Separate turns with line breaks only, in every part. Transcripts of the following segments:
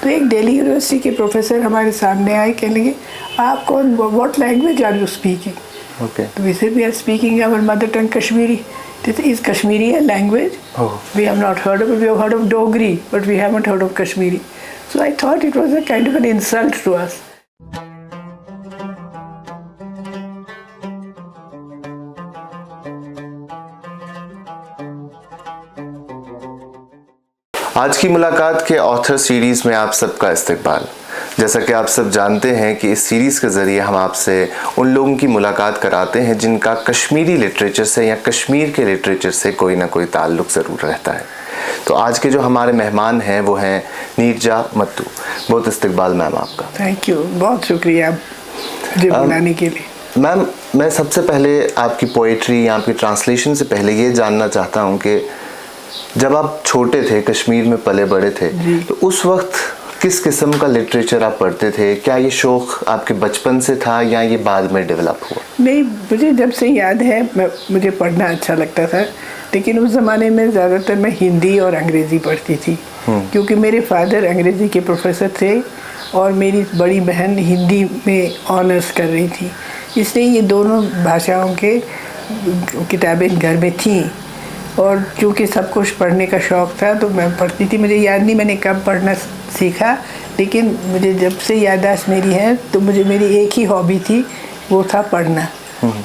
तो एक दिल्ली यूनिवर्सिटी के प्रोफेसर हमारे सामने आए, कहने लगे आप कौन, what language are you speaking?
Okay.
तो we said we are speaking our mother tongue Kashmiri. They said, is Kashmiri a language?
Oh.
We have not heard of it. We have heard of Dogri, but we haven't heard of Kashmiri. So I thought it was a kind of an insult to us.
आज की मुलाकात के author series में आप सबका इस्तकबाल। जैसा कि आप सब जानते हैं कि इस सीरीज़ के ज़रिए हम आपसे उन लोगों की मुलाकात कराते हैं जिनका कश्मीरी लिटरेचर से या कश्मीर के लिटरेचर से कोई ना कोई ताल्लुक़ ज़रूर रहता है। तो आज के जो हमारे मेहमान हैं वो हैं नीरजा मत्तू। बहुत इस्तकबाल मैम आपका।
थैंक यू, बहुत शुक्रिया मुझे बुलाने के लिए।
मैम, मैं सबसे पहले आपकी पोइट्री या आपकी ट्रांसलेशन से पहले ये जानना चाहता हूँ कि जब आप छोटे थे, कश्मीर में पले बड़े थे, तो उस वक्त किस किस्म का लिटरेचर आप पढ़ते थे? क्या ये शौक़ आपके बचपन से था या ये बाद में डेवलप हुआ?
नहीं, मुझे जब से याद है मुझे पढ़ना अच्छा लगता था, लेकिन उस ज़माने में ज़्यादातर मैं हिंदी और अंग्रेज़ी पढ़ती थी, क्योंकि मेरे फादर अंग्रेज़ी के प्रोफेसर थे और मेरी बड़ी बहन हिंदी में ऑनर्स कर रही थी, इसलिए ये दोनों भाषाओं के किताबें घर में थीं। और क्योंकि सब कुछ पढ़ने का शौक़ था तो मैं पढ़ती थी। मुझे याद नहीं मैंने कब पढ़ना सीखा, लेकिन मुझे जब से याददाश्त मेरी है तो मुझे मेरी एक ही हॉबी थी, वो था पढ़ना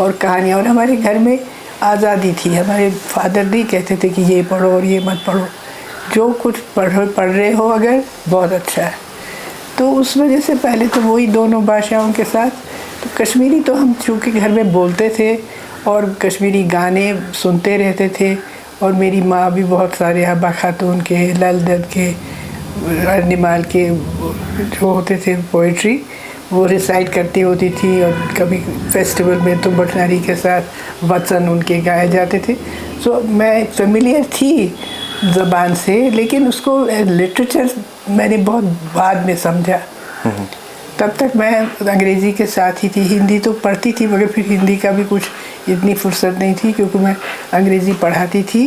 और कहानियाँ। और हमारे घर में आज़ादी थी, हमारे फादर नहीं कहते थे कि ये पढ़ो और ये मत पढ़ो, जो कुछ पढ़ रहे हो अगर बहुत अच्छा है। तो उस वजह से पहले तो वही दोनों भाषाओं के साथ, तो कश्मीरी तो हम चूँकि घर में बोलते थे और कश्मीरी गाने सुनते रहते थे। और मेरी माँ भी बहुत सारे हब्बा खातून के, लल दद के, अर्निमाल के जो होते थे पोइट्री, वो रिसाइट करती होती थी। और कभी फेस्टिवल में तो भटनारी के साथ वचन उनके गाए जाते थे। सो मैं फेमिलियर थी ज़बान से, लेकिन उसको लिटरेचर मैंने बहुत बाद में समझा। तब तक मैं अंग्रेज़ी के साथ ही थी, हिंदी तो पढ़ती थी मगर फिर हिंदी का भी कुछ इतनी फुर्सत नहीं थी, क्योंकि मैं अंग्रेज़ी पढ़ाती थी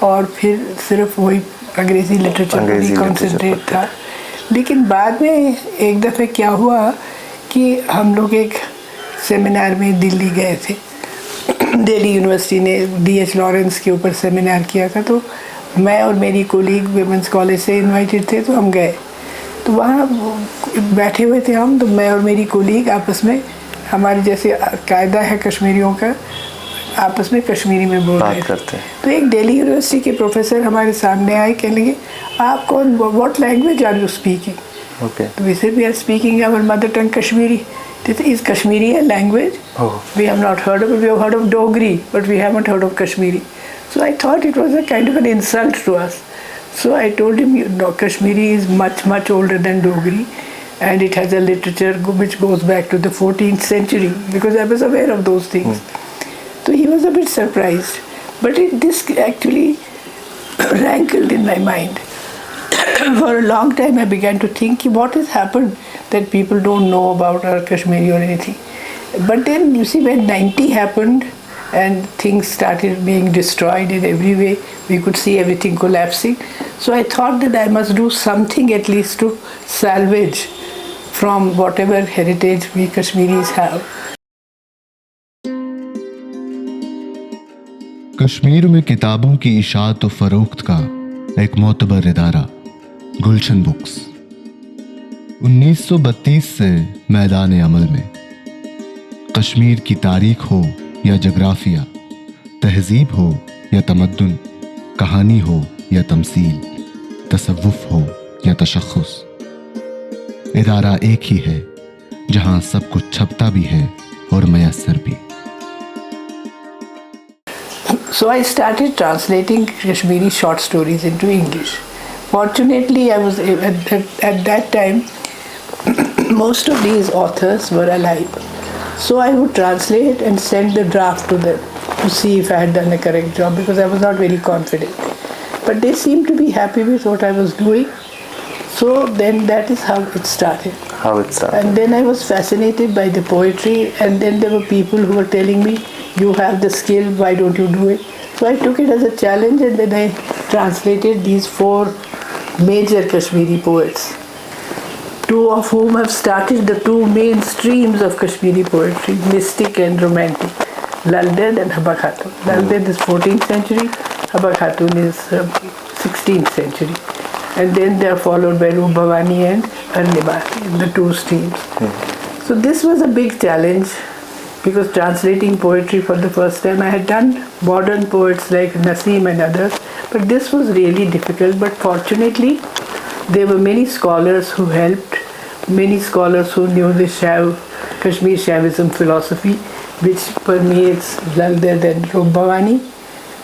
और फिर सिर्फ वही अंग्रेज़ी लिटरेचर पर ही कॉन्सेंट्रेट था। लेकिन बाद में एक दफ़े क्या हुआ कि हम लोग एक सेमिनार में दिल्ली गए थे। दिल्ली यूनिवर्सिटी ने D.H. लॉरेंस के ऊपर सेमिनार किया था, तो मैं और मेरी कोलीग वुमेंस कॉलेज से इन्वाइटेड थे, तो हम गए। तो वहाँ बैठे हुए थे हम, तो मैं और मेरी कोलीग आपस में, हमारे जैसे कायदा है कश्मीरियों का, आपस में कश्मीरी में बोल रहे थे। तो एक दिल्ली यूनिवर्सिटी के प्रोफेसर हमारे सामने आए, कहने लगे आप कौन, what language are you speaking? तो we said we are speaking our mother tongue Kashmiri. They said, is Kashmiri a language?
Oh.
We have not heard of it. We have heard of Dogri, but we haven't heard of Kashmiri. So I thought it was a kind of an insult to us. So I told him, no, Kashmiri is much, much older than Dogri, and it has a literature which goes back to the 14th century, because I was aware of those things. So he was a bit surprised. But this actually rankled in my mind. For a long time I began to think, what has happened that people don't know about our Kashmiri or anything. But then you see, when 90 happened and things started being destroyed in every way, we could see everything collapsing. So I thought that I must do something at least to salvage from whatever heritage we Kashmiris have.
Kashmir में किताबों की इशाअत व फरोख्त का एक मोतबर इदारा गुलशन books 1932 से मैदान अमल में। कश्मीर की तारीख हो या जग्राफिया, तहजीब हो या तमद्दुन, कहानी हो या तमसील, तसव्वुफ हो या तशख्खुस, इदारा एक ही है जहां सब कुछ छपता भी है और मयस्सर भी।
So I started translating Kashmiri short stories into English. Fortunately, I was at that time most of these authors were alive. So I would translate and send the draft to them to see if I had done a correct job, because I was not very confident. But they seemed to be happy with what I was doing. So then that is how it started. And then I was fascinated by the poetry, and then there were people who were telling me, you have the skill, why don't you do it? So I took it as a challenge, and then I translated these 4 major Kashmiri poets. two of whom have started the two main streams of Kashmiri poetry, mystic and romantic, Lal Ded and Haba Khatun. Lal Ded is 14th century, Haba Khatun is 16th century. And then they are followed by Rup Bhavani and Arnimal in the two streams. So this was a big challenge, because translating poetry for the first time, I had done modern poets like Naseem and others, but this was really difficult. But fortunately, there were many scholars who helped, many scholars who knew the Kashmir Shaivism philosophy, which permeates Lal Ded and Rup Bhavani.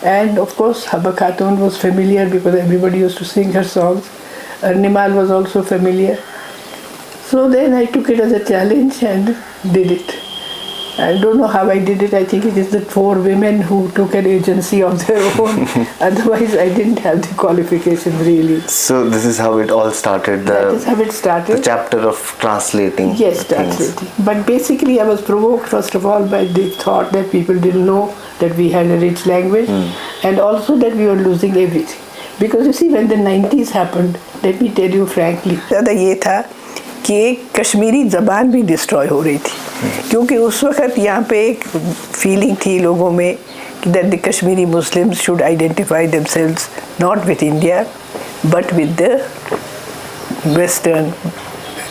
And of course, Haba Khatun was familiar because everybody used to sing her songs. Arnimal was also familiar. So then I took it as a challenge and did it. I don't know how I did it. I think it is the four women who took an agency of their own. Otherwise, I didn't have the qualifications really.
So this is how it all started.
That is how it started.
The chapter of translating.
Yes, translating. But basically, I was provoked first of all by the thought that people didn't know that we had a rich language, and also that we were losing everything. Because you see, when the 90s happened, let me tell you frankly, ज़्यादा ये था कि एक कश्मीरी ज़बान भी destroy हो रही थी, क्योंकि उस वक़्त यहाँ पे एक फीलिंग थी लोगों में कि that the Kashmiri Muslims should identify themselves not with India but with the Western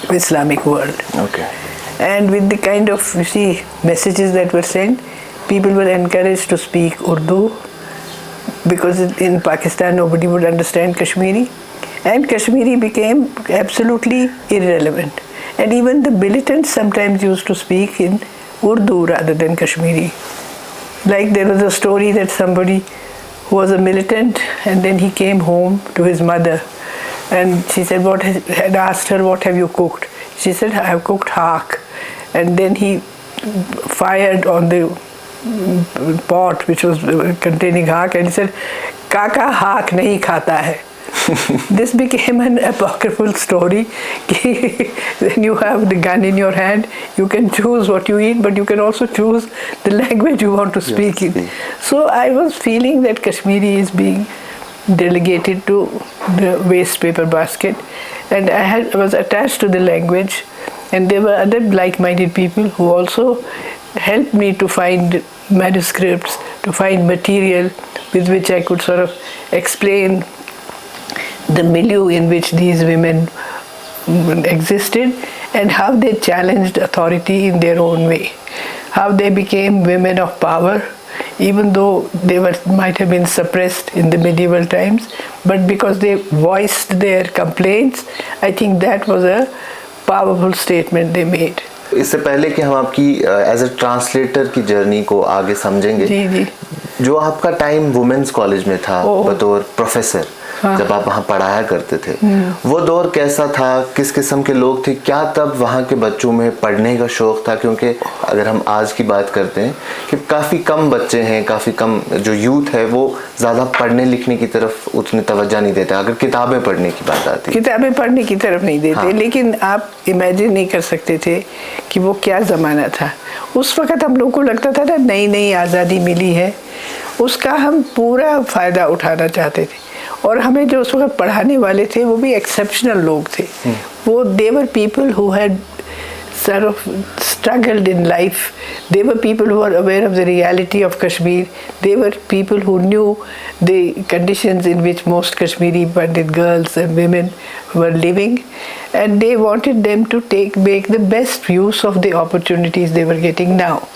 Islamic world.
Okay.
And with the kind of, you see, messages that were sent, people were encouraged to speak Urdu, because in Pakistan nobody would understand Kashmiri, and Kashmiri became absolutely irrelevant. And even the militants sometimes used to speak in Urdu rather than Kashmiri. Like there was a story that somebody who was a militant, and then he came home to his mother, and she said, had asked her, what have you cooked? She said, I have cooked haq. And then he fired on the pot which was containing haq, and he said, Kaka haq nahi khata hai. This became an apocryphal story. When you have the gun in your hand, you can choose what you eat, but you can also choose the language you want to speak in. So I was feeling that Kashmiri is being delegated to the waste paper basket, and I was attached to the language, and there were other like-minded people who also helped me to find manuscripts, to find material with which I could sort of explain the milieu in which these women existed and how they challenged authority in their own way, how they became women of power, even though they might have been suppressed in the medieval times, but because they voiced their complaints, I think that was a powerful statement they made.
इससे पहले कि हम आपकी as a translator की journey को आगे समझेंगे,
जी जी,
जो आपका टाइम वुमेन्स कॉलेज में था बतौर प्रोफेसर, जब आप वहाँ पढ़ाया करते थे, वो दौर कैसा था? किस किस्म के लोग थे? क्या तब वहाँ के बच्चों में पढ़ने का शौक था? क्योंकि अगर हम आज की बात करते हैं कि काफ़ी कम बच्चे हैं, काफ़ी कम जो यूथ है वो ज़्यादा पढ़ने लिखने की तरफ उतनी तवज्जो नहीं देता। अगर किताबें पढ़ने की बात आती है,
किताबें पढ़ने की तरफ नहीं देते। हाँ। लेकिन आप इमेजिन नहीं कर सकते थे कि वो क्या ज़माना था। उस वक़्त हम लोग को लगता था ना नई नई आज़ादी मिली है, उसका हम पूरा फ़ायदा उठाना चाहते थे, और हमें जो उस वक्त पढ़ाने वाले थे वो भी एक्सेप्शनल लोग थे। वो they were people who had sort of struggled in life. They were people who were aware of the reality of Kashmir. They were people who knew the conditions in which most Kashmiri Pandit girls and women were living, and they wanted them to make the best use of the opportunities they were getting now.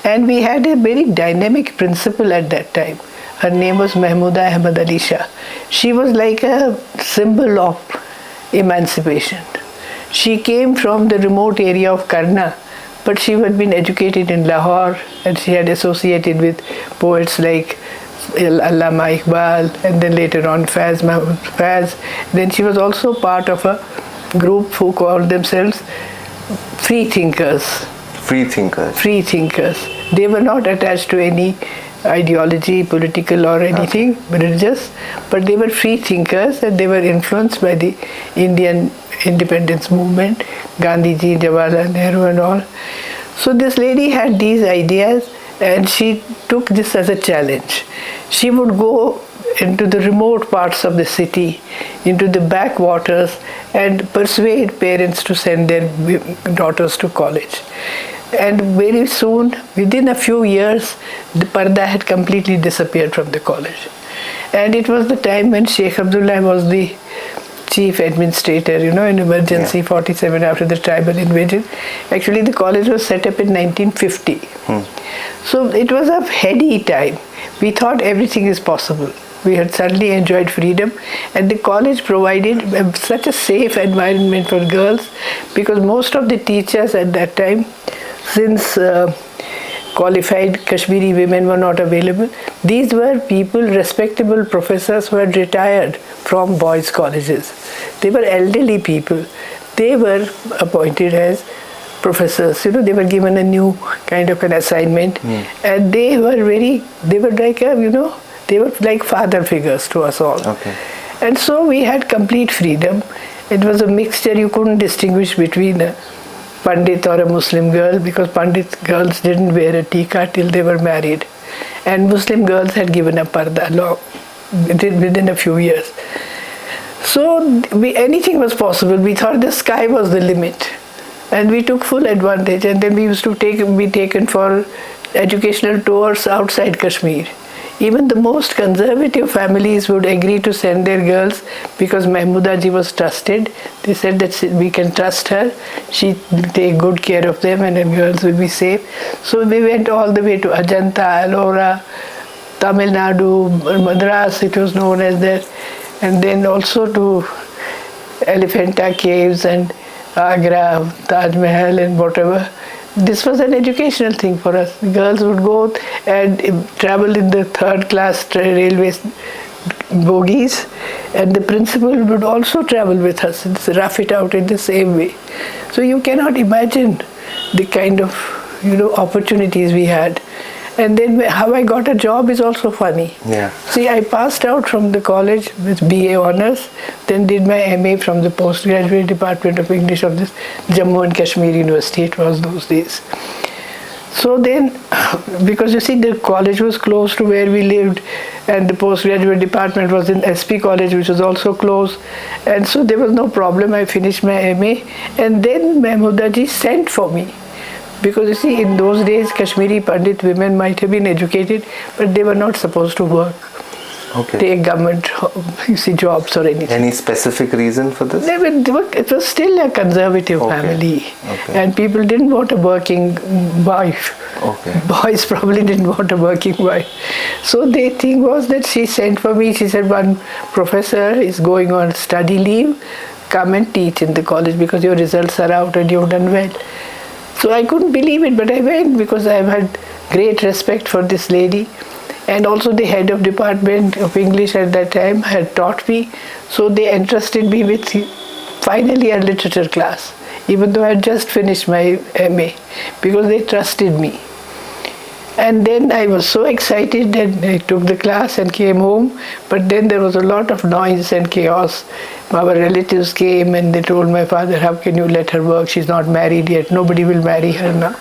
And we had a very dynamic principal at that time. Her name was Mahmooda Ahmad Ali Shah. She was like a symbol of emancipation. She came from the remote area of Karna, but she had been educated in Lahore, and she had associated with poets like Allama Iqbal, and then later on Faz. Then she was also part of a group who called themselves free thinkers.
Free thinkers. Free
thinkers. They were not attached to any ideology, political or anything, religious, but they were free thinkers, and they were influenced by the Indian independence movement, Gandhi ji, Jawaharlal Nehru and all. So this lady had these ideas, and she took this as a challenge. She would go into the remote parts of the city, into the backwaters, and persuade parents to send their daughters to college. And very soon, within a few years, the parda had completely disappeared from the college. And it was the time when Sheikh Abdullah was the chief administrator, in emergency 47 after the tribal invasion. Actually, the college was set up in 1950. So it was a heady time. We thought everything is possible. We had suddenly enjoyed freedom, and the college provided such a safe environment for girls, because most of the teachers at that time, since qualified Kashmiri women were not available, these were people, respectable professors who had retired from boys' colleges. They were elderly people. They were appointed as professors. They were given a new kind of an assignment, and they were like father figures to us all.
Okay.
And so we had complete freedom. It was a mixture. You couldn't distinguish between a Pandit or a Muslim girl, because Pandit girls didn't wear a tikka till they were married, and Muslim girls had given up parda within a few years. So anything was possible. We thought the sky was the limit, and we took full advantage. And then we used to be taken for educational tours outside Kashmir. Even the most conservative families would agree to send their girls, because Mahmooda ji was trusted. They said that we can trust her. She will take good care of them, and the girls will be safe. So we went all the way to Ajanta, Ellora, Tamil Nadu, Madras, it was known as that, and then also to Elephanta Caves and Agra, Taj Mahal and whatever. This was an educational thing for us. The girls would go and travel in the third class railway bogies, and the principal would also travel with us and rough it out in the same way. So you cannot imagine the kind of opportunities we had. And then how I got a job is also funny.
Yeah.
See, I passed out from the college with BA Honours, then did my MA from the Postgraduate Department of English of this Jammu and Kashmir University, it was those days. So then, because you see the college was close to where we lived, and the postgraduate department was in SP College, which was also close, and so there was no problem. I finished my MA, and then Mahmooda ji sent for me. Because you see, in those days, Kashmiri Pandit women might have been educated, but they were not supposed to work, take government, jobs or anything.
Any specific reason for this?
It was still a conservative family, and people didn't want a working wife. Boys probably didn't want a working wife. So the thing was that she sent for me. She said, one professor is going on study leave, come and teach in the college because your results are out and you've done well. So I couldn't believe it, but I went because I've had great respect for this lady. And also the head of department of English at that time had taught me. So they entrusted me with finally a literature class, even though I had just finished my MA, because they trusted me. And then I was so excited that I took the class and came home. But then there was a lot of noise and chaos. Our relatives came and they told my father, how can you let her work? She's not married yet. Nobody will marry her now.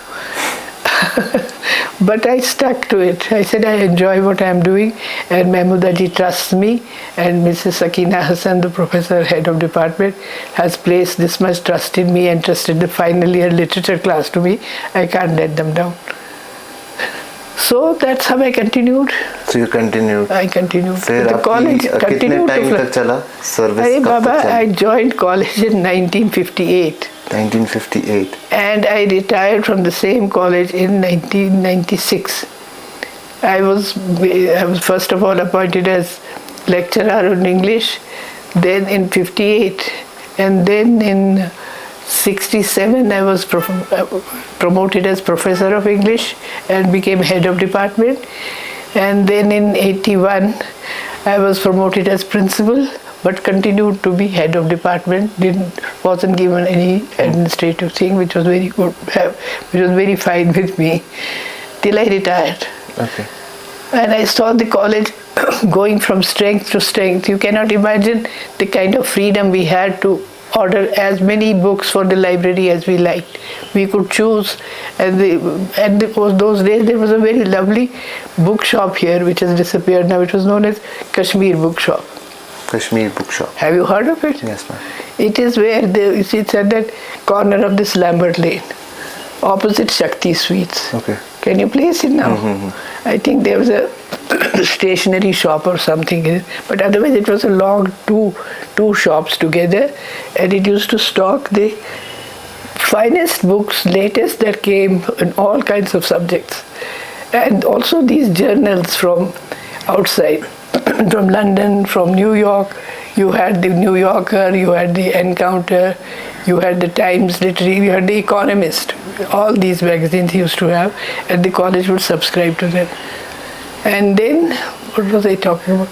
But I stuck to it. I said, I enjoy what I'm doing, and Mahmooda ji trusts me, and Mrs. Sakina Hassan, the professor, head of department, has placed this much trust in me and trusted the final year literature class to me. I can't let them down. So that's how I continued.
So you continued?
I continued.
फिर
the college
कितने time तक चला service?
अरे बाबा, I joined college in 1958.
1958.
And I retired from the same college in 1996. I was first of all appointed as lecturer on English, then in 58, and then in 67 I was promoted as professor of English and became head of department, and then in 81 I was promoted as principal but continued to be head of department, wasn't given any administrative thing, which was very good, which was very fine with me till I retired.
Okay.
And I saw the college going from strength to strength. You cannot imagine the kind of freedom we had to order as many books for the library as we liked. We could choose, and those days there was a very lovely bookshop here which has disappeared now. It was known as Kashmir Bookshop.
Kashmir Bookshop.
Have you heard of it?
Yes, ma'am.
It is where it's at that corner of this Lambert Lane, opposite Shakti Sweets.
Okay.
Can you place it now? I think there was a stationery shop or something, but otherwise it was a long two shops together, and it used to stock the finest books, latest that came in all kinds of subjects, and also these journals from outside, from London, from New York. You had the New Yorker, you had the Encounter, you had the Times Literary, you had the Economist. All these magazines he used to have, and the college would subscribe to them. And then, what was I talking about?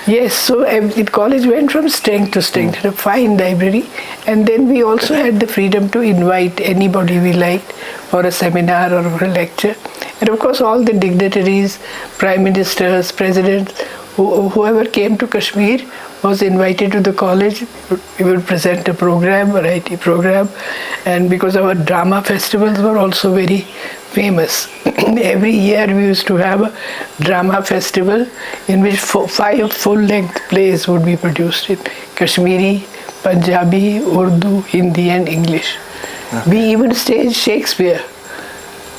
Yes, so the college went from strength to strength, had a fine library, and then we also had the freedom to invite anybody we liked for a seminar or for a lecture. And of course all the dignitaries, prime ministers, presidents, whoever came to Kashmir was invited to the college. We would present a program, variety program, and because our drama festivals were also very famous. Every year we used to have a drama festival in which 5 full-length plays would be produced in Kashmiri, Punjabi, Urdu, Hindi and English. Okay. We even staged Shakespeare.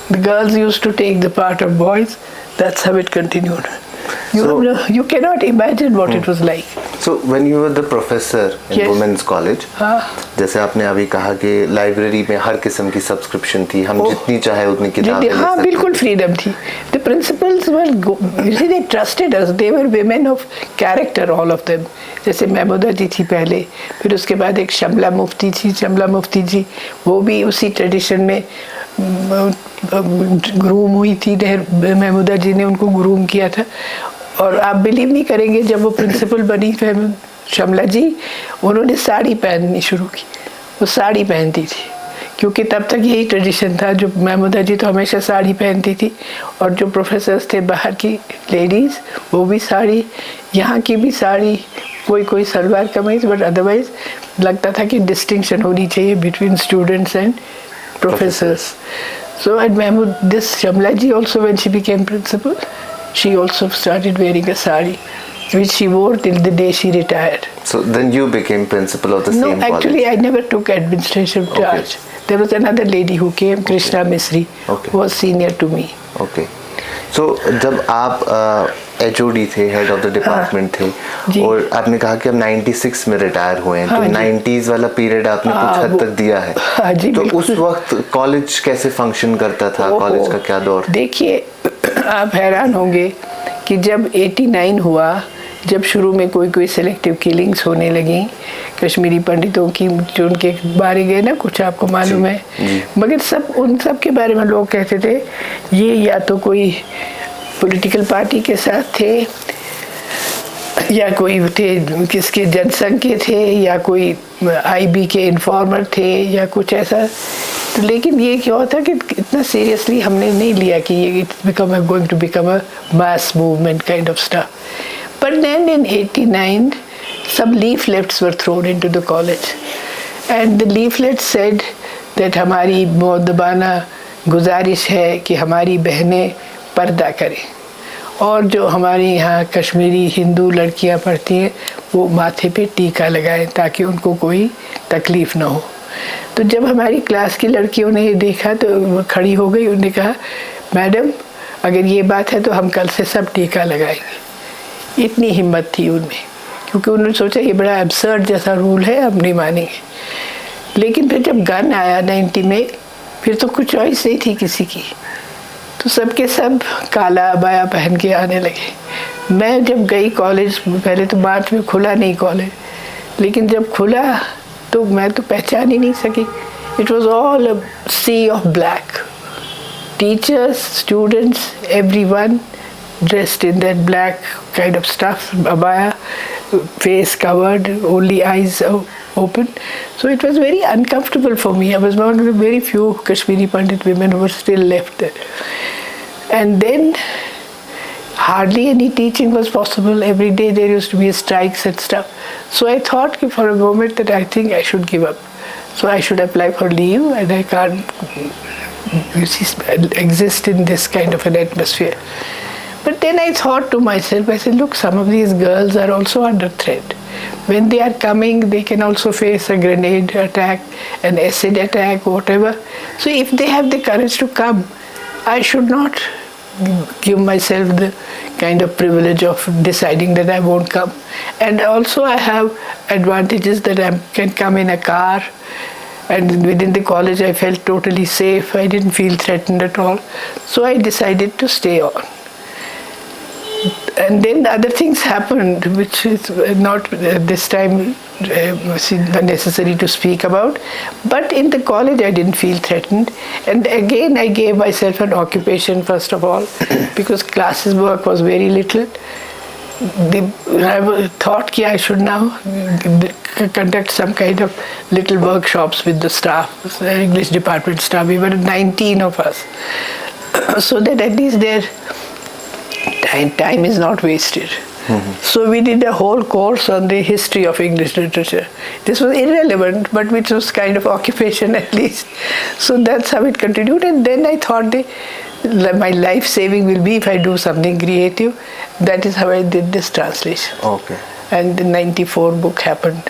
The girls used to take the part of boys. That's how it continued. You cannot imagine what it was like.
So when you were the professor in women's college, जैसे आपने अभी कहा कि library में हर किस्म की subscription थी, हम जितनी चाहे उतनी किताबें ले सकते थे.
हाँ, बिल्कुल फ्रीडम थी. The principals were, you see, they trusted us. They were women of character, all of them. जैसे महमूदा जी थी पहले, फिर उसके बाद एक शमला मुफ्ती थी. शमला मुफ्ती जी वो भी उसी ट्रेडिशन में ग्रूम हुई थी. महमूदा जी ने उनको ग्रूम किया था. और आप बिलीव नहीं करेंगे, जब वो प्रिंसिपल बनी शमला जी, उन्होंने साड़ी पहननी शुरू की. वो साड़ी पहनती थी क्योंकि तब तक यही ट्रेडिशन था. जो महमूदा जी तो हमेशा साड़ी पहनती थी, और जो प्रोफेसर्स थे बाहर की लेडीज़ वो भी साड़ी, यहाँ की भी साड़ी, कोई सलवार कमीज, बट अदरवाइज लगता था कि डिस्टिंक्शन होनी चाहिए between students and professors. So at Mahmood, this Shamla ji also, when she became principal, she also started wearing a sari, which she wore till the day she retired.
So then you became principal of the same college?
No, actually I never took administrative charge. There was another lady who came, Krishna Misri, who was senior to me.
Okay. So जब आप HOD थे, head of the department थे, और आपने कहा कि अब 96 में रिटायर हुए हैं, तो 90s वाला पीरियड आपने कुछ हद तक दिया है. तो उस वक्त कॉलेज कैसे फंक्शन करता था? कॉलेज का क्या दौर?
देखिए, आप हैरान होंगे कि जब 89 हुआ, जब शुरू में कोई सिलेक्टिव किलिंग्स होने लगी कश्मीरी पंडितों की, जो उनके बारे गए ना, कुछ आपको मालूम है, मगर उन सब के बारे में लोग कहते थे ये या तो कोई पॉलिटिकल पार्टी के साथ थे, या कोई थे किसके जनसंघ के थे, या कोई IB के इन्फॉर्मर थे, या कुछ ऐसा. तो लेकिन ये क्या होता कि इतना सीरियसली हमने नहीं लिया कि ये going to become a mass movement kind of stuff. But then in 89, some leaflets were thrown into the college, and the leaflet said that हमारी मुअद्दबाना गुजारिश है कि हमारी बहनें पर्दा करें, और जो हमारी यहाँ कश्मीरी हिंदू लड़कियाँ पढ़ती हैं वो माथे पे टीका लगाएं ताकि उनको कोई तकलीफ़ ना हो. तो जब हमारी क्लास की लड़कियों ने ये देखा तो वो खड़ी हो गई. उन्होंने कहा, मैडम अगर ये बात है तो हम कल से सब टीका लगाएंगे. इतनी हिम्मत थी उनमें, क्योंकि उन्होंने सोचा ये बड़ा एब्सर्ड जैसा रूल है, हम नहीं मानेंगे. लेकिन फिर जब गन आया 90 में, फिर तो कुछ चॉइस नहीं थी किसी की, तो सबके सब काला अबाया पहन के आने लगे. मैं जब गई कॉलेज, पहले तो मार्च में खुला नहीं कॉलेज, लेकिन जब खुला तो मैं तो पहचान ही नहीं सकी. It was all a sea of black. Teachers, students, everyone dressed in that black kind of stuff, abaya, face covered, only eyes open. So it was very uncomfortable for me. I was one of the very few Kashmiri Pandit women who were still left there. And then hardly any teaching was possible. Every day there used to be strikes and stuff. So I thought for a moment that I think I should give up. So I should apply for leave, and I can't exist in this kind of an atmosphere. But then I thought to myself, I said, look, some of these girls are also under threat. When they are coming, they can also face a grenade attack, an acid attack, whatever. So if they have the courage to come, I should not give myself the kind of privilege of deciding that I won't come. And also I have advantages that I can come in a car, and within the college I felt totally safe. I didn't feel threatened at all. So I decided to stay on. And then other things happened, which is not this time necessary to speak about. But in the college I didn't feel threatened. And again I gave myself an occupation first of all, because classes work was very little. I thought that I should now conduct some kind of little workshops with the staff, the English department staff. We were 19 of us. So that at least their time is not wasted. So we did a whole course on the history of English literature. This was irrelevant, but which was kind of occupation at least. So that's how it continued. And then I thought my life saving will be if I do something creative. That is how I did this translation.
Okay.
And the 94 book happened.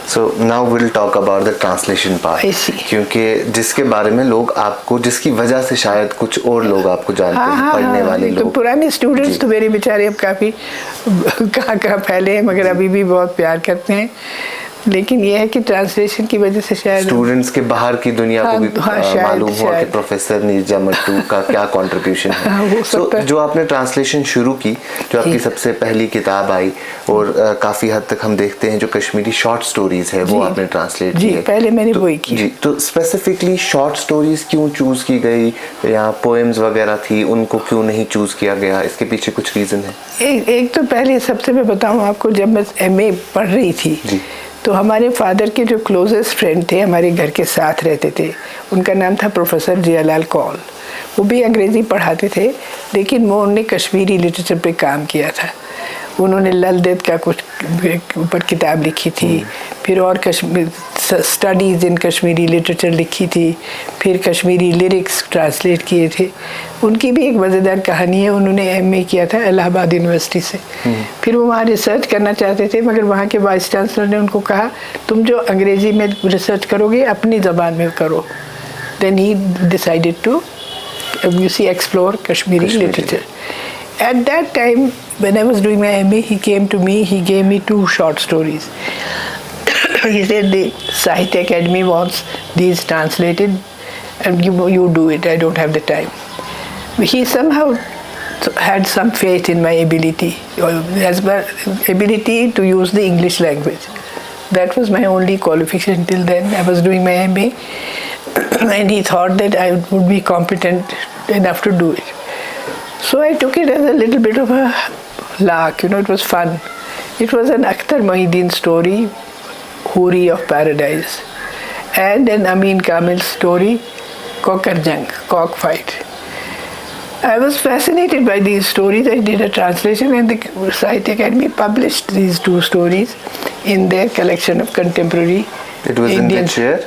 So now we'll talk about the translation part.
I see.
क्योंकि जिसके बारे में लोग आपको, जिसकी वजह से शायद कुछ और लोग आपको जानते हैं, पढ़ने वाले लोग।
तो पुराने स्टूडेंट्स तो मेरे बेचारे अब काफ़ी कहाँ फैले हैं, मगर अभी भी बहुत प्यार करते हैं। लेकिन ये है कि ट्रांसलेशन की वजह से शायद
स्टूडेंट्स के बाहर की दुनिया को भी मालूम हुआ कि प्रोफेसर नीरजा मट्टू का क्या कंट्रीब्यूशन है। तो जो आपने ट्रांसलेशन शुरू की, जो आपकी सबसे पहली किताब आई, और काफ़ी हद तक हम देखते हैं जो कश्मीरी शॉर्ट स्टोरीज है वो आपने ट्रांसलेट की है।
पहले मैंने वही की।
जी, तो स्पेसिफिकली शॉर्ट स्टोरीज क्यों चूज़ की गई, या पोएम्स वगैरह थी उनको क्यों नहीं चूज़ किया गया, इसके पीछे कुछ रीज़न है?
एक तो पहले सबसे मैं बताऊँ आपको, जब मैं MA पढ़ रही थी तो हमारे फादर के जो क्लोजेस्ट फ्रेंड थे, हमारे घर के साथ रहते थे, उनका नाम था प्रोफेसर जियालाल कौल। वो भी अंग्रेज़ी पढ़ाते थे, लेकिन वो उन्होंने कश्मीरी लिटरेचर पे काम किया था। उन्होंने लल देद का कुछ ऊपर किताब लिखी थी, फिर और कश्मीर स्टडीज़ इन कश्मीरी लिटरेचर लिखी थी, फिर कश्मीरी लिरिक्स ट्रांसलेट किए थे। उनकी भी एक मज़ेदार कहानी है, उन्होंने MA किया था इलाहाबाद यूनिवर्सिटी से। फिर वो वहाँ रिसर्च करना चाहते थे, मगर वहाँ के वाइस चांसलर ने उनको कहा तुम जो अंग्रेज़ी में रिसर्च करोगे अपनी ज़बान में करो। देन ही decided to explore Kashmiri literature. At that time, when I was doing my MA, he came to me, he gave me 2 short stories. He said the Sahitya Academy wants these translated, and you do it, I don't have the time. He somehow had some faith in my ability, ability to use the English language. That was my only qualification till then. I was doing my MA, and he thought that I would be competent enough to do it. So I took it as a little bit of a lark, it was fun. It was an Akhtar Mohideen story, Huri of Paradise, and an Amin Kamil story, Kokar Jang, cockfight. I was fascinated by these stories. I did a translation, and the Sahitya Academy published these 2 stories in their collection of contemporary
It was
Indian.
In which year?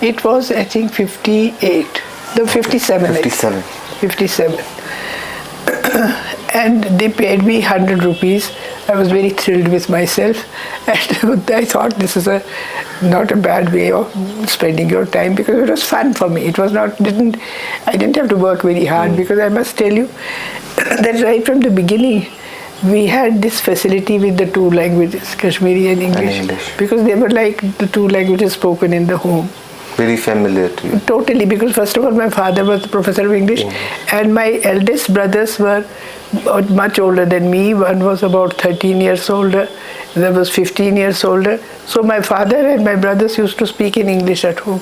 It was, I think, 58. No, 57.
57.
57. And they paid me 100 rupees. I was very thrilled with myself, and I thought this is not a bad way of spending your time, because it was fun for me. It was not, I didn't have to work very hard, because I must tell you that right from the beginning we had this facility with the 2 languages, Kashmiri and English, because they were like the 2 languages spoken in the home.
Very familiar to you?
Totally, because first of all my father was the professor of English, and my eldest brothers were much older than me. One was about 13 years older, the other was 15 years older. So my father and my brothers used to speak in English at home.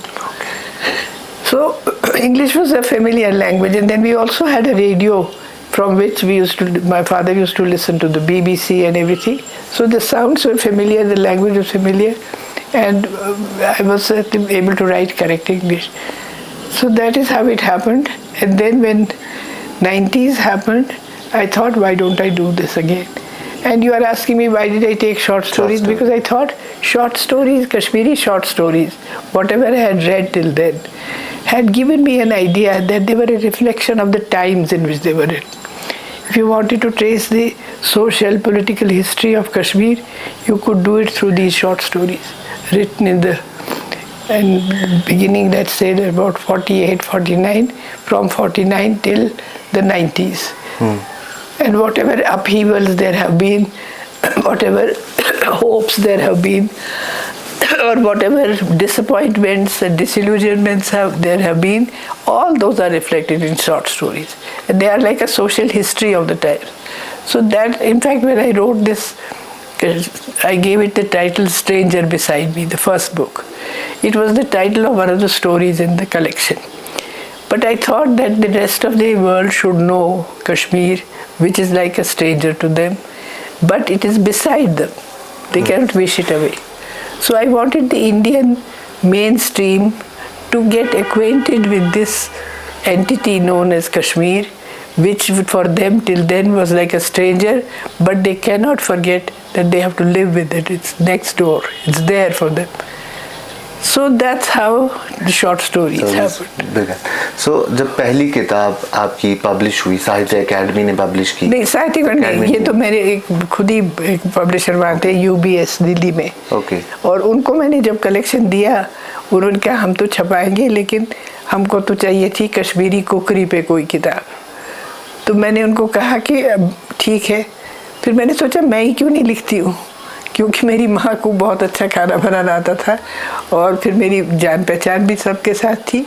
So English was a familiar language, and then we also had a radio from which my father used to listen to the BBC and everything. So the sounds were familiar, the language was familiar, and I was able to write correct English. So that is how it happened. And then when 90s happened, I thought, why don't I do this again? And you are asking me why did I take short stories? Because I thought short stories, Kashmiri short stories, whatever I had read till then, had given me an idea that they were a reflection of the times in which they were written. If you wanted to trace the social, political history of Kashmir, you could do it through these short stories written in the beginning, let's say about 48, 49, from 49 till the 90s. And whatever upheavals there have been, whatever hopes there have been, or whatever disappointments and disillusionments there have been, all those are reflected in short stories. And they are like a social history of the time. So that, in fact, when I wrote this, I gave it the title Stranger Beside Me, the first book. It was the title of one of the stories in the collection. But I thought that the rest of the world should know Kashmir, which is like a stranger to them, but it is beside them. They cannot wish it away. So I wanted the Indian mainstream to get acquainted with this entity known as Kashmir, which for them till then was like a stranger, but they cannot forget that they have to live with it. It's next door. It's there for them. So that's how the short stories happened.
So जब पहली किताब आपकी publish हुई, साहित्य academy ने publish की?
नहीं, साहित्य अकेडमी, ये तो मेरे खुद ही एक पब्लिशर वहाँ थे UBS दिल्ली में.
ओके.
और उनको मैंने जब कलेक्शन दिया, उन्होंने कहा हम तो छपाएंगे, लेकिन हमको तो चाहिए थी कश्मीरी कुकरी पे कोई किताब. तो मैंने उनको कहा कि ठीक है. फिर मैंने सोचा मैं ही क्यों नहीं लिखती हूँ, क्योंकि मेरी माँ को बहुत अच्छा खाना बनाना आता था और फिर मेरी जान पहचान भी सबके साथ थी.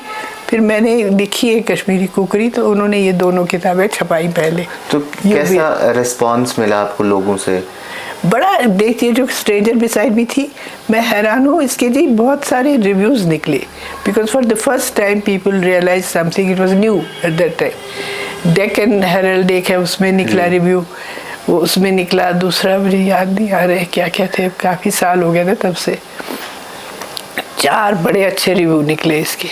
फिर मैंने लिखी है कश्मीरी कुकरी, तो उन्होंने ये दोनों किताबें छपाई पहले.
तो कैसा रिस्पांस मिला आपको लोगों से?
बड़ा. देखिए, जो स्ट्रेंजर बिसाइड मी थी, मैं हैरान हूँ इसके जी, बहुत सारे रिव्यूज़ निकले. Because for the first time people realise something, it was new at that time. Deccan herald एक है, उसमें निकला रिव्यू, वो उसमें निकला. दूसरा मुझे याद नहीं आ रहे क्या क्या थे, काफ़ी साल हो गए थे तब से. 4 बड़े अच्छे रिव्यू निकले इसके,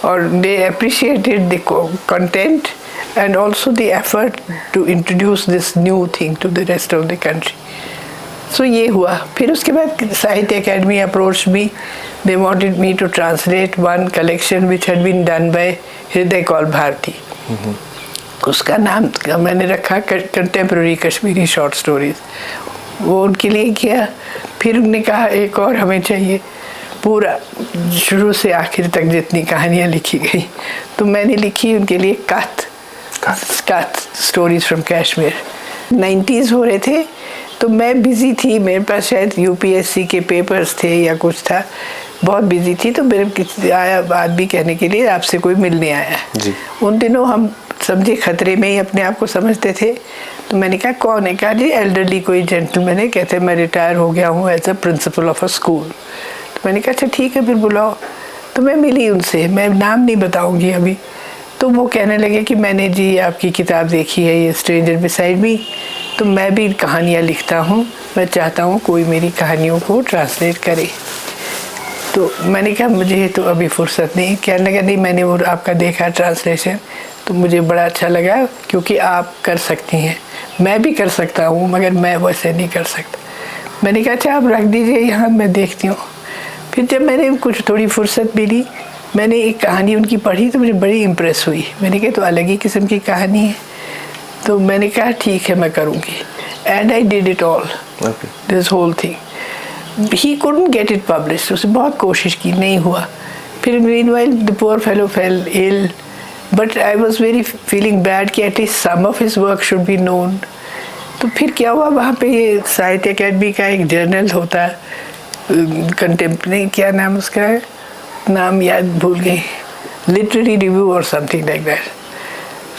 और they appreciated the content and also the effort to introduce this new thing to the rest of the country. So ये हुआ. फिर उसके बाद साहित्य academy approached me. They wanted me to translate one collection which had been done by हृदय कौल भारती. उसका नाम मैंने रखा कंटेम्प्रेरी कश्मीरी शॉर्ट स्टोरीज. वो उनके लिए किया. फिर उन्होंने कहा एक और हमें चाहिए, पूरा शुरू से आखिर तक जितनी कहानियाँ लिखी गई. तो मैंने लिखी उनके लिए कात स्टोरीज फ्रॉम कश्मीर. 90s हो रहे थे, तो मैं बिज़ी थी. मेरे पास शायद UPSC के पेपर्स थे या कुछ था, बहुत बिज़ी थी. तो मेरे आया बात भी कहने के लिए, आपसे कोई मिलने आया जी. उन दिनों हम समझे खतरे में ही अपने आप को समझते थे. तो मैंने कहा कौन है? कहा जी एल्डरली कोई जेंटलमैन है, कहते मैं रिटायर हो गया हूँ as a principal of a school. तो मैंने कहा अच्छा ठीक है, फिर बुलाओ. तो मैं मिली उनसे, मैं नाम नहीं बताऊँगी अभी. तो वो कहने लगे कि मैंने जी आपकी किताब देखी है, ये स्ट्रेंजर बिसाइड मी, तो मैं भी कहानियाँ लिखता हूँ, मैं चाहता हूँ कोई मेरी कहानियों को ट्रांसलेट करे. तो मैंने कहा मुझे तो अभी फुर्सत नहीं. कहने लगा नहीं, मैंने वो आपका देखा ट्रांसलेशन, तो मुझे बड़ा अच्छा लगा, क्योंकि आप कर सकती हैं, मैं भी कर सकता हूँ, मगर मैं वैसे नहीं कर सकता. मैंने कहा अच्छा आप रख दीजिए यहाँ, मैं देखती हूँ. फिर जब मैंने कुछ थोड़ी फुर्सत मिली, मैंने एक कहानी उनकी पढ़ी, तो मुझे बड़ी इम्प्रेस हुई. मैंने कहा तो अलग ही किस्म की कहानी है. तो मैंने कहा ठीक है मैं करूँगी. And I did it all, this whole thing. He couldn't get it published. उसने बहुत कोशिश की, नहीं हुआ. फिर meanwhile the poor fellow fell ill, but I was very feeling bad कि at least some of his work should be known. तो फिर क्या हुआ, वहाँ पे ये साहित्य अकेडमी का एक जर्नल होता है, कंटेम्प्रेरी, क्या नाम उसका है, नाम याद भूल गई, लिटरेरी रिव्यू और समथिंग लाइक दैट.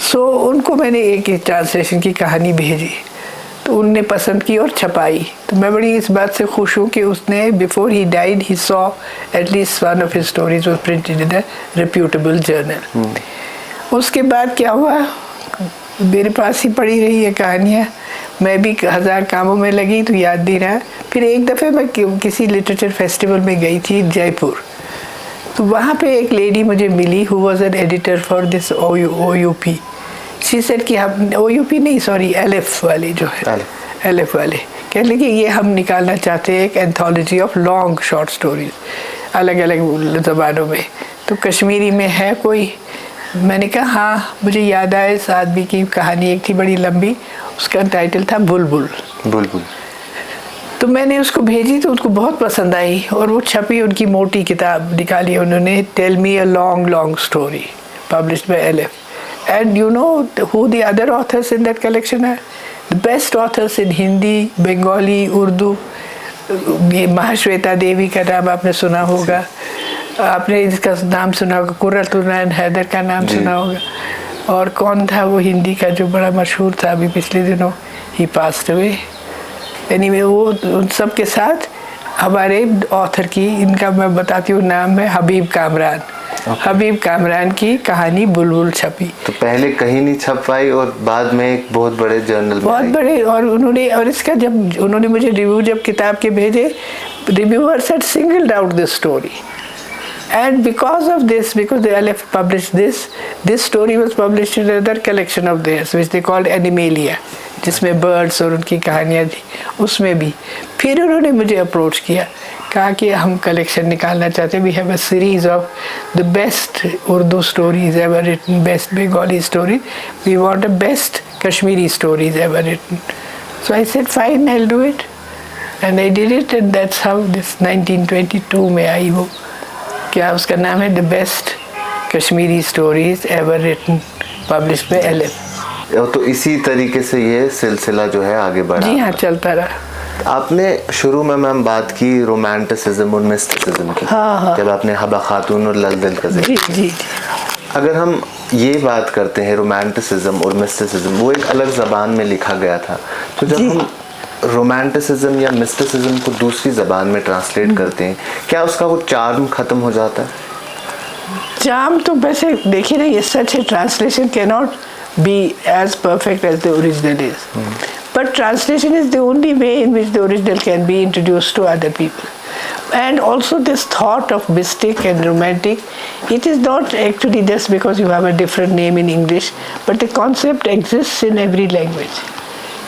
सो उनको मैंने एक ट्रांसलेशन की कहानी भेजी, तो उनने पसंद की और छपाई. तो मैं बड़ी इस बात से खुश हूँ कि उसने before he died he saw at least one of his stories was printed in a reputable journal. उसके बाद क्या हुआ, मेरे पास ही पड़ी रही ये कहानियाँ. मैं भी 1000 कामों में लगी, तो याद नहीं रहा. फिर एक दफ़े मैं किसी लिटरेचर फेस्टिवल में गई थी जयपुर. तो वहाँ पे एक लेडी मुझे मिली who was an editor for this OUP. She said कि हम OUP नहीं, सॉरी, LF वाले जो है, LF वाले कह लगे ये हम निकालना चाहते हैं एक anthology of long short stories अलग अलग ज़बानों में, तो कश्मीरी में है कोई? मैंने कहा हाँ, मुझे याद आया इस आदमी की कहानी एक थी बड़ी लंबी, उसका टाइटल था बुलबुल।
बुलबुल।
तो मैंने उसको भेजी तो उसको बहुत पसंद आई और वो छपी, उनकी मोटी किताब निकाली उन्होंने, tell me a long long story, published by LF। And you know who the other authors in that collection है? The best authors in Hindi, Bengali, Urdu. ये महाश्वेता देवी का नाम आपने सुना होगा, आपने इसका नाम सुना होगा, कुर्रतुनैन हैदर का नाम सुना होगा, और कौन था वो हिंदी का जो बड़ा मशहूर था अभी पिछले दिनों, ही पास्ड अवे। एनीवे वो उन सब के साथ हमारे ऑथर की, इनका मैं बताती हूँ नाम है हबीब कामरान। हबीब कामरान की कहानी बुलबुल छपी।
तो पहले कहीं नहीं छप पाई और बाद में एक बहुत बड़े जर्नल में
बहुत बड़े, और उन्होंने, और इसका जब उन्होंने मुझे रिव्यू जब किताब के भेजे, reviewers had singled out this story, and because of this, because the LF published this story was published in another collection of theirs which they called Animalia, जिसमें बर्ड्स और उनकी कहानियाँ थी, उसमें भी फिर उन्होंने मुझे अप्रोच किया, कहा कि हम कलेक्शन निकालना चाहते हैं, we have a series of the best Urdu stories ever written, best Bengali story, we want a best Kashmiri stories ever written. So I said fine, I will do it, and I did it, and that's how this 1922 में I वो, क्या उसका नाम है, the best Kashmiri stories ever written, published by LF।
तो इसी तरीके से ये सिलसिला जो है आगे बढ़ा।
जी हाँ, चलता रहा।
आपने शुरू में मैम बात की रोमांटिसिज्म और मिस्टिसिज्म की,
हाँ।
जब आपने हबा खातून और ललदल का जिक्र।
जी जी।
अगर हम ये बात करते हैं रोमांटिसिज्म और मिस्टिसिज्म, वो एक अलग ज़बान में लिखा गया था, तो जब हम रोमांटिसिज्म या मिस्टिसिज्म को दूसरी ज़बान में ट्रांसलेट करते हैं, क्या उसका वो चार्म ख़त्म हो जाता है?
चार्म तो वैसे देखिए ना, ये सच है, translation can not be as perfect as the original is, but translation is the only way in which the original can be introduced to other people. And also this thought of mystic and romantic, it is not actually just because you have a different name in English, but the concept exists in every language.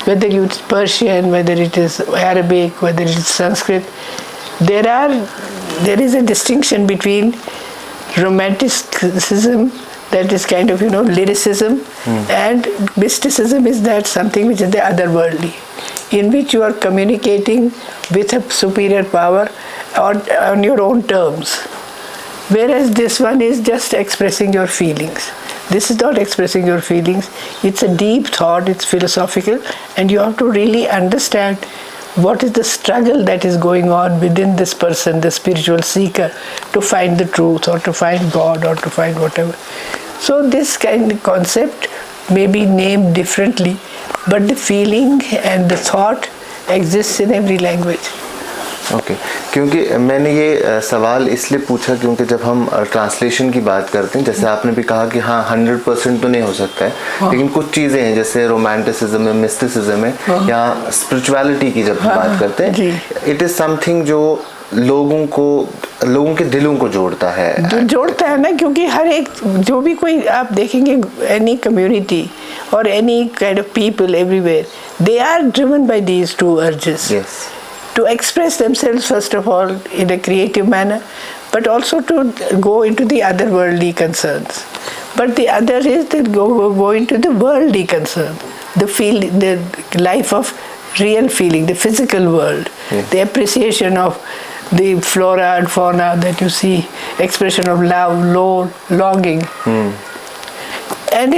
Whether it's Persian, whether it is Arabic, whether it is Sanskrit, there is a distinction between romanticism, that is kind of, lyricism, and mysticism is that something which is the otherworldly, in which you are communicating with a superior power on your own terms. Whereas this one is just expressing your feelings. This is not expressing your feelings. It's a deep thought, it's philosophical, and you have to really understand what is the struggle that is going on within this person, the spiritual seeker, to find the truth or to find God or to find whatever. So this kind of concept may be named differently, but the feeling and the thought exists in every language.
Okay क्योंकि मैंने ये सवाल इसलिए पूछा क्योंकि जब हम translation की बात करते हैं, जैसे आपने भी कहा कि हाँ 100% तो नहीं हो सकता है, लेकिन कुछ चीज़ें हैं जैसे रोमांटिसिज्म है, मिस्टिसिज्म है, या स्पिरिचुअलिटी की जब बात करते हैं, इट इज़ समथिंग जो लोगों के दिलों को जोड़ता है
ना, क्योंकि हर एक जो भी कोई आप देखेंगे, एनी कम्युनिटी और any kind of people everywhere, they are driven by these two urges. To express themselves first of all in a creative manner, but also to go into the otherworldly concerns. But the other is to go into the worldly concern, the life of real feeling, the physical world, the appreciation of the flora and fauna that you see, expression of love, longing. And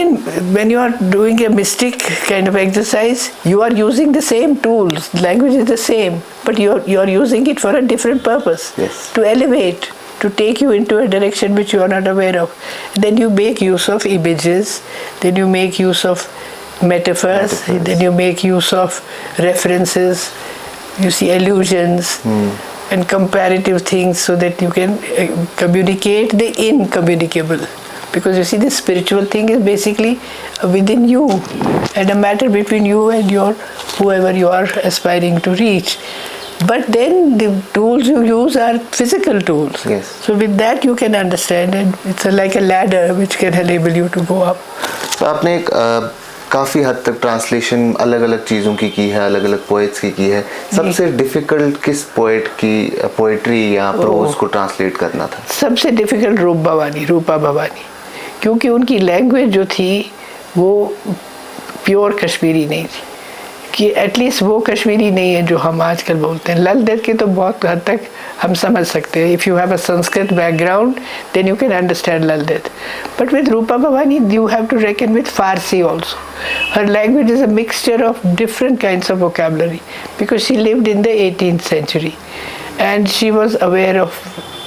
when you are doing a mystic kind of exercise, you are using the same tools. Language is the same, but you are using it for a different purpose. To elevate, to take you into a direction which you are not aware of. Then you make use of images, then you make use of metaphors, then you make use of references, you see allusions and comparative things so that you can communicate the incommunicable. Because you see, the spiritual thing is basically within you and a matter between you and whoever you are aspiring to reach. But then the tools you use are physical tools. So with that you can understand, and it's like a ladder which can enable you to go up.
तो आपने एक काफ़ी हद तक translation अलग अलग चीज़ों की है, अलग अलग पोएट्स की है। सबसे डिफ़िकल्ट किस पोएट की पोएट्री या प्रोज को ट्रांसलेट करना था?
सबसे डिफ़िकल्ट रूपा भवानी, क्योंकि उनकी लैंग्वेज जो थी वो प्योर कश्मीरी नहीं थी, कि एटलीस्ट वो कश्मीरी नहीं है जो हम आजकल बोलते हैं। लल देद के तो बहुत हद तक हम समझ सकते हैं, if you have a Sanskrit background then you can understand Lal Ded, but with Rupa Bhawani you have to reckon with Farsi also. Her language is a mixture of different kinds of vocabulary because she lived in the 18th century and she was aware of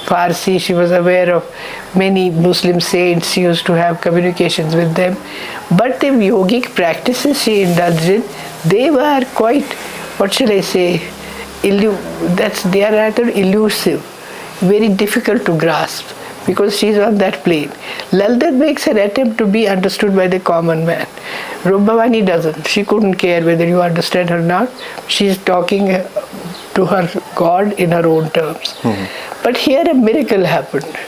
Farsi, she was aware of many Muslim saints, she used to have communications with them, but the yogic practices she indulged in, they were quite, what shall I say, they are rather elusive, very difficult to grasp because she is on that plane. Lal Ded makes an attempt to be understood by the common man. Rubhavani doesn't. She couldn't care whether you understand her or not. She is talking to her God in her own terms. But here a miracle happened.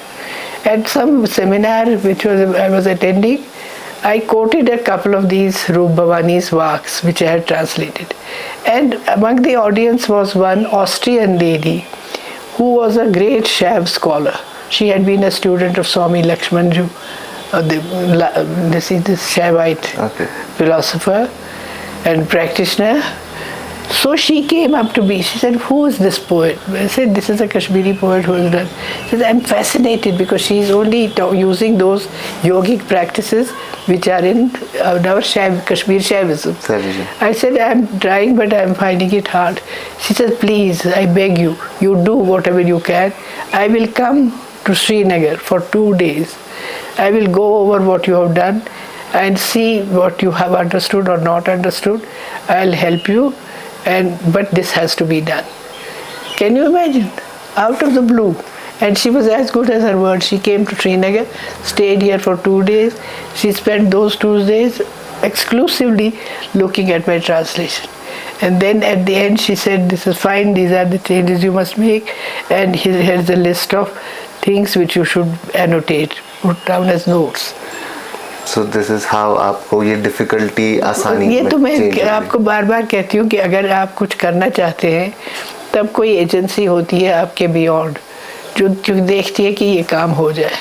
At some seminar which I was attending, I quoted a couple of these Rubhavani's works which I had translated. And among the audience was one Austrian lady who was a great Shaiv scholar. She had been a student of Swami Lakshmanju, this Shaivite philosopher and practitioner. So she came up to me, she said, who is this poet? I said, this is a Kashmiri poet who has done. She said, I'm fascinated because she is only using those yogic practices which are in our Kashmir Shaivism. I said, I'm trying but I'm finding it hard. She said, please, I beg you, you do whatever you can. I will come to Srinagar for 2 days. I will go over what you have done and see what you have understood or not understood. I'll help you. But this has to be done. Can you imagine? Out of the blue. And she was as good as her word. She came to Srinagar, stayed here for 2 days. She spent those 2 days exclusively looking at my translation. And then at the end she said, this is fine, these are the changes you must make, and here's a list of things which you should annotate, put down as notes.
So this is how आपको ये difficulty आसानी
ये तो मैं आपको बार बार कहती हूँ कि अगर आप कुछ करना चाहते हैं तब कोई एजेंसी होती है आपके बियॉन्ड जो देखती है कि ये काम हो जाए.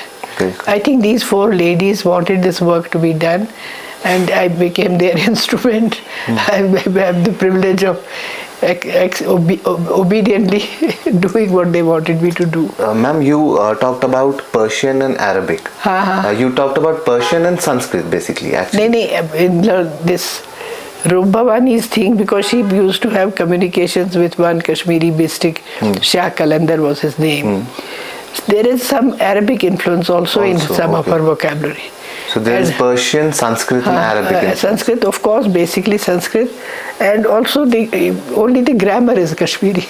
I think these 4 ladies wanted this work to be done and I became their instrument. I have the privilege of obediently doing what they wanted me to do.
Ma'am, you talked about Persian and Arabic. You talked about Persian and Sanskrit basically actually.
No, this Rubhavani's thing, because she used to have communications with one Kashmiri mystic, Shah Qalandar was his name. There is some Arabic influence also in some of her vocabulary.
So there is Persian, Sanskrit and Arabic.
Sanskrit, of course, basically Sanskrit, and also only the grammar is Kashmiri.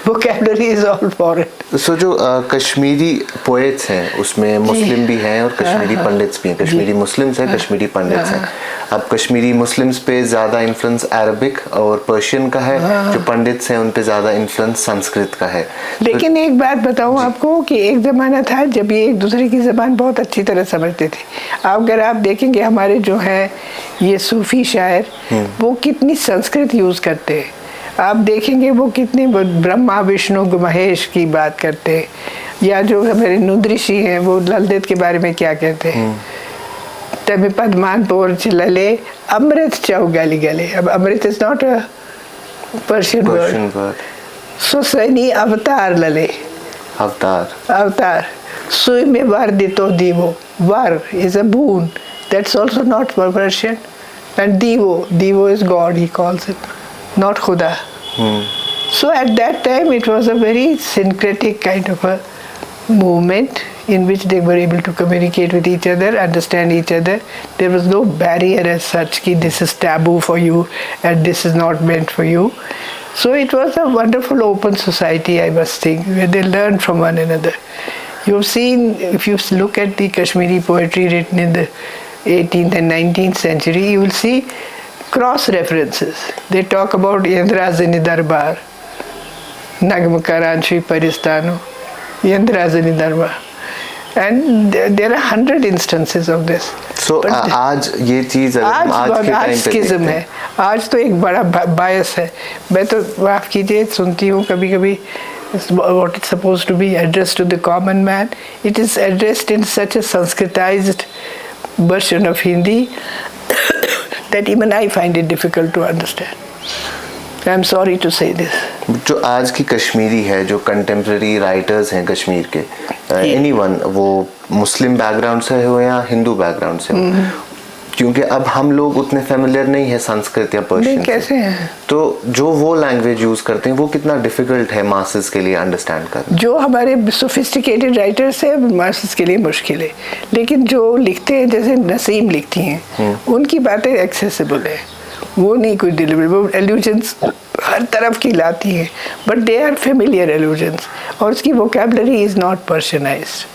Vocabulary is all foreign.
So जो Kashmiri poets हैं उसमें मुस्लिम भी हैं और Kashmiri pandits भी हैं. Kashmiri Muslims हैं, Kashmiri pandits हैं. अब कश्मीरी मुस्लिम्स पे ज़्यादा इन्फ्लुएंस अरबिक और पर्शियन का है, जो पंडित्स हैं उन पे ज़्यादा इन्फ्लुएंस संस्कृत का है.
लेकिन एक बात बताऊँ आपको कि एक ज़माना था जब ये एक दूसरे की ज़बान बहुत अच्छी तरह समझते थे. अगर आप देखेंगे हमारे जो हैं ये सूफी शायर वो कितनी संस्कृत यूज़ करते हैं. आप देखेंगे वो कितने ब्रह्मा विष्णु महेश की बात करते हैं. या जो हमारे नुद्रिशी हैं वो लल देद के बारे में क्या कहते हैं, तब पद्मान पोर्च लले अमृत चौ गली गले. अब amrit is not a Persian word. So सैनी अवतार लले, अवतार सुई में वर दितो दीवो. Var is a boon. That's also not Persian. And Divo is God, he calls it, not Khuda. So at that time it was a very syncretic kind of a movement in which they were able to communicate with each other, understand each other. There was no barrier as such कि this is taboo for you and this is not meant for you. So it was a wonderful open society, I must think, where they learned from one another. You've seen, if you look at the Kashmiri poetry written in the 18th and 19th century, you will see cross references. They talk about Yendrazani Darbar, Nagma Karanchi Paristano, Yendrazani Darbar. And there are 100 instances of this.
So आज ये चीज़
आज स्किज़म है, आज तो एक बड़ा बायस है. मैं तो माफ़ कीजिए सुनती हूँ कभी कभी what is supposed to be addressed to the common man, it is addressed in such a Sanskritized version of Hindi that even I find it difficult to understand. I am sorry to say this.
जो आज की कश्मीरी है, जो contemporary writers हैं कश्मीर के, anyone, वो मुस्लिम background से हो या हिंदू बैकग्राउंड से हो, क्योंकि अब हम लोग उतने फेमिलियर नहीं है संस्कृत या पर्शियन
कैसे हैं,
तो जो वो लैंग्वेज यूज करते हैं वो कितना डिफिकल्ट है मासेस के लिए अंडरस्टैंड करना. जो
हमारे सोफिस्टिकेटेड राइटर्स है मासेस के लिए मुश्किल है, लेकिन जो लिखते हैं जैसे नसीम लिखती हैं उनकी बातें एक्सेसिबल है, वो नहीं कोई डिलीवरी, वो एल्यूजन्स हर तरफ की लाती हैं, but they are familiar allusions, और उसकी वोकैबुलरी इज नॉट पर्शियनाइज्ड.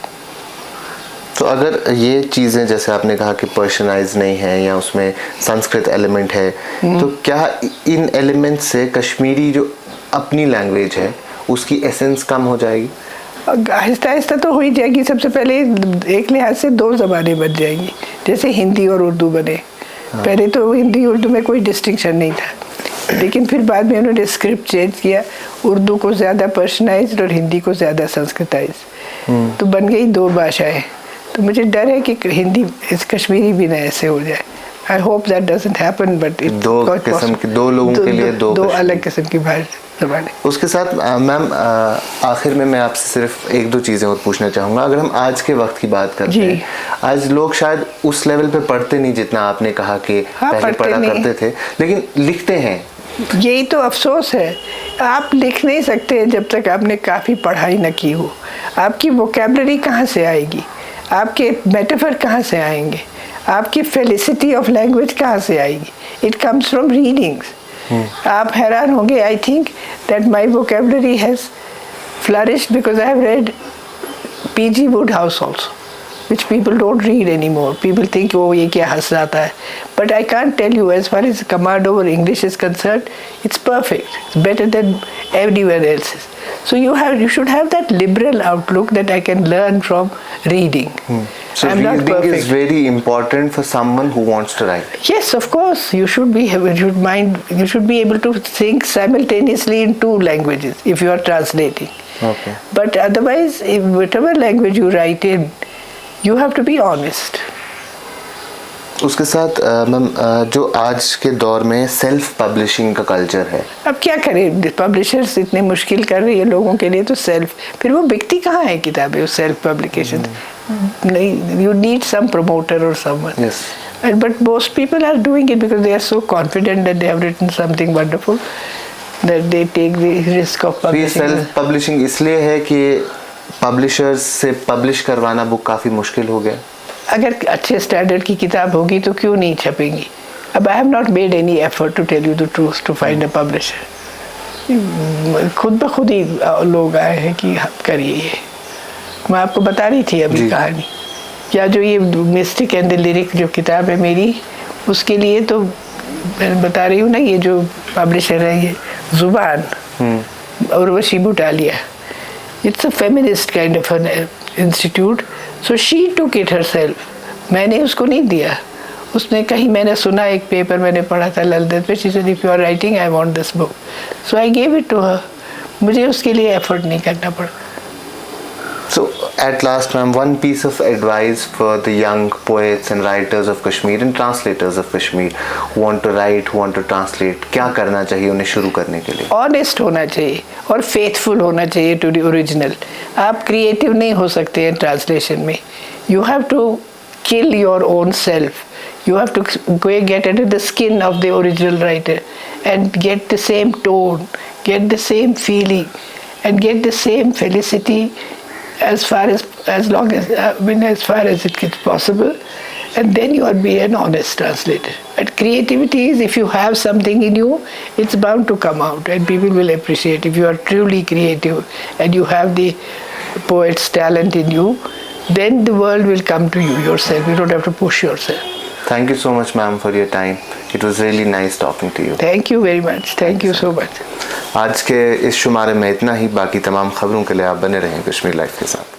तो अगर ये चीज़ें जैसे आपने कहा कि पर्शियनाइज नहीं है या उसमें संस्कृत एलिमेंट है, तो क्या इन एलिमेंट से कश्मीरी जो अपनी लैंग्वेज है उसकी एसेंस कम हो जाएगी?
आहिस्ता आहिस्ता तो हो ही जाएगी. सबसे पहले एक लिहाज से दो ज़बानें बन जाएंगी, जैसे हिंदी और उर्दू बने. पहले तो हिंदी उर्दू में कोई डिस्टिंक्शन नहीं था, लेकिन फिर बाद में उन्होंने स्क्रिप्ट चेंज किया, उर्दू को ज़्यादा पर्शियनाइज्ड और हिंदी को ज़्यादा संस्कृताइज्ड, तो बन गई दो भाषाएं. तो मुझे डर है कि हिंदी इस कश्मीरी भी ना ऐसे हो जाए. I hope that doesn't happen, but
दो किस्म के, दो लोगों के लिए दो
अलग किस्म की ज़बानें.
उसके साथ मैम आखिर में मैं आपसे सिर्फ एक दो चीज़ें और पूछना चाहूँगा. अगर हम आज के वक्त की बात करते हैं, आज लोग शायद उस लेवल पे पढ़ते नहीं जितना आपने कहा कि पहले पढ़ा करते थे, लेकिन लिखते हैं.
यही तो अफसोस है. आप लिख नहीं सकते जब तक आपने काफ़ी पढ़ाई न की हो. आपकी वोकैबुलरी कहाँ से आएगी, आपके मेटाफर कहाँ से आएंगे, आपकी फेलिसिटी ऑफ लैंग्वेज कहाँ से आएगी? It comes from readings. आप हैरान होंगे. I think that my vocabulary has flourished because I have read P.G. Woodhouse also, which people don't read anymore. People think, oh, ये क्या हंस जाता है. But I can't tell you, as far as command over English is concerned, it's perfect. It's better than everywhere else. So you should have that liberal outlook that I can learn from reading.
So reading is very important for someone who wants to write.
Yes, of course. You should be able to think simultaneously in two languages if you are translating.
Okay.
But otherwise, in whatever language you write in, you have to be honest.
उसके साथ ma'am जो आज के दौर में self publishing का culture है,
अब क्या करें, पब्लिशर्स इतने मुश्किल कर रही है लोगों के लिए, तो सेल्फ, फिर वो बिकती कहाँ है किताबें, उस सेल्फ पब्लिकेशन. नहीं, you need some promoter or someone.
Yes.
But most people are doing it because they are so confident that they have written something wonderful that they take the risk of publishing.
Self publishing इसलिए है कि publishers से publish करवाना book काफ़ी मुश्किल हो गया.
अगर अच्छे स्टैंडर्ड की किताब होगी तो क्यों नहीं छपेंगी. अब I have not made any effort to tell you the truth to find a publisher. खुद ब खुद ही लोग आए हैं कि करिए ये. मैं आपको बता रही थी अभी कहानी, या जो ये मिस्टिक एंड द लिरिक जो किताब है मेरी, उसके लिए तो मैं बता रही हूँ ना, ये जो पब्लिशर है ये जुबान Urvashi Butalia, it's a feminist kind of an institute. So she took it herself. मैंने उसको नहीं दिया. उसने कहीं, मैंने सुना, एक पेपर मैंने पढ़ा था ललदत पे, she said if you are writing I want this book, so I gave it to her. मुझे उसके लिए एफर्ट नहीं करना पड़ा.
So at last, ma'am, one piece of advice for the young poets and writers of Kashmir and translators of Kashmir who want to write, who want to translate, क्या करना चाहिए उन्हें शुरू करने के लिए?
Honest होना चाहिए और faithful होना चाहिए to the original. आप creative नहीं हो सकते हैं translation में. You have to kill your own self. You have to go get into the skin of the original writer and get the same tone, get the same feeling, and get the same felicity as far as it gets possible, and then you will be an honest translator. And creativity is, if you have something in you, it's bound to come out and people will appreciate. If you are truly creative and you have the poet's talent in you, then the world will come to you yourself. You don't have to push yourself.
Thank you so much, ma'am, for your time. It was really nice talking to you.
Thank you very much. Thank you so much.
आज के इस शुमारे में इतना ही. बाकी तमाम खबरों के लिए आप बने रहें कश्मीर लाइफ के साथ.